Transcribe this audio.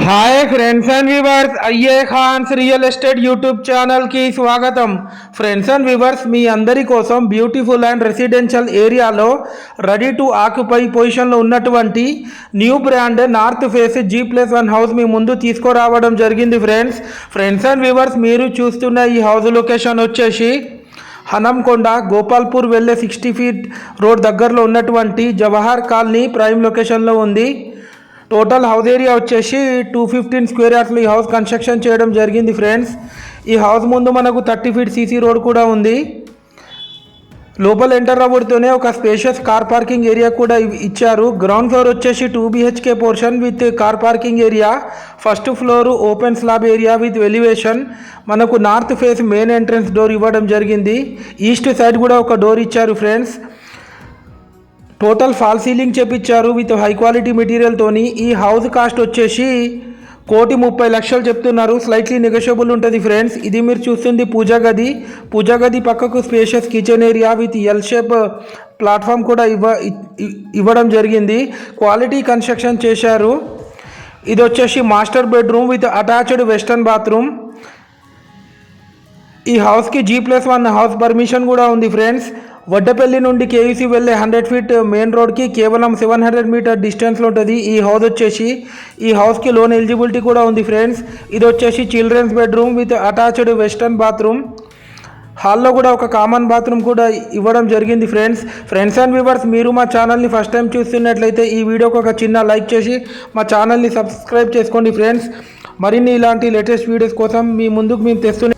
Hi friends and viewers, అయ్యే ఖాన్స్ real estate YouTube ఛానల్కి స్వాగతం. ఫ్రెండ్స్ అండ్ వ్యూవర్స్, మీ అందరి కోసం బ్యూటిఫుల్ అండ్ రెసిడెన్షియల్ ఏరియాలో రెడీ టు ఆక్యుపై పొజిషన్లో ఉన్నటువంటి new brand north face G+1 house మీ ముందు తీసుకురావడం జరిగింది. ఫ్రెండ్స్ అండ్ వ్యూవర్స్, మీరు చూస్తున్న ఈ హౌస్ లొకేషన్ వచ్చేసి హనంకొండ గోపాల్పూర్ వెళ్ళే 60 ఫీట్ రోడ్ దగ్గరలో ఉన్నటువంటి జవహర్ కాలనీ ప్రైమ్ లొకేషన్లో ఉంది. టోటల్ హౌస్ ఏరియా వచ్చేసి 215 స్క్వేర్ యార్డ్స్లో ఈ హౌస్ కన్స్ట్రక్షన్ చేయడం జరిగింది. ఫ్రెండ్స్, ఈ హౌస్ ముందు మనకు 30 ఫీట్ సీసీ రోడ్ కూడా ఉంది. లోపల ఎంటర్ అవ్వడంతోనే ఒక స్పేషియస్ కార్ పార్కింగ్ ఏరియా కూడా ఇచ్చారు. గ్రౌండ్ ఫ్లోర్ వచ్చేసి 2 BHK portion with car parking area. First floor open slab area with elevation. మనకు north face main entrance door ఇవ్వడం జరిగింది. ఈస్ట్ సైడ్ కూడా ఒక డోర్ ఇచ్చారు. ఫ్రెండ్స్, టోటల్ ఫాల్ సీలింగ్ చేపించారు విత్ హై క్వాలిటీ మెటీరియల్తోని. ఈ హౌస్ కాస్ట్ వచ్చేసి 1,30,00,000 చెప్తున్నారు. స్లైట్లీ నెగోషియబుల్ ఉంటుంది. ఫ్రెండ్స్, ఇది మీరు చూస్తుంది పూజా గది పక్కకు spacious kitchen area with L shape platform కూడా ఇవ్వడం జరిగింది. క్వాలిటీ కన్స్ట్రక్షన్ చేశారు. ఇది వచ్చేసి master bedroom with attached western bathroom. ఈ హౌస్కి G+1 హౌస్ పర్మిషన్ కూడా ఉంది. ఫ్రెండ్స్, వడ్డపల్లి నుండి KUC వెళ్ళే 100 ఫీట్ మెయిన్ రోడ్కి కేవలం 700 మీటర్ డిస్టెన్స్లో ఉంటుంది ఈ హౌస్ వచ్చేసి. ఈ హౌస్కి లోన్ ఎలిజిబిలిటీ కూడా ఉంది. ఫ్రెండ్స్, ఇది వచ్చేసి children's bedroom with attached western bathroom. హాల్లో కూడా ఒక కామన్ బాత్రూమ్ కూడా ఇవ్వడం జరిగింది. ఫ్రెండ్స్ అండ్ వ్యూవర్స్, మీరు మా ఛానల్ని ఫస్ట్ టైం చూస్తున్నట్లయితే ఈ వీడియోకి ఒక చిన్న లైక్ చేసి మా ఛానల్ని సబ్స్క్రైబ్ చేసుకోండి. ఫ్రెండ్స్, మరిన్ని ఇలాంటి లేటెస్ట్ వీడియోస్ కోసం మీ ముందుకు మేము తెస్తూనే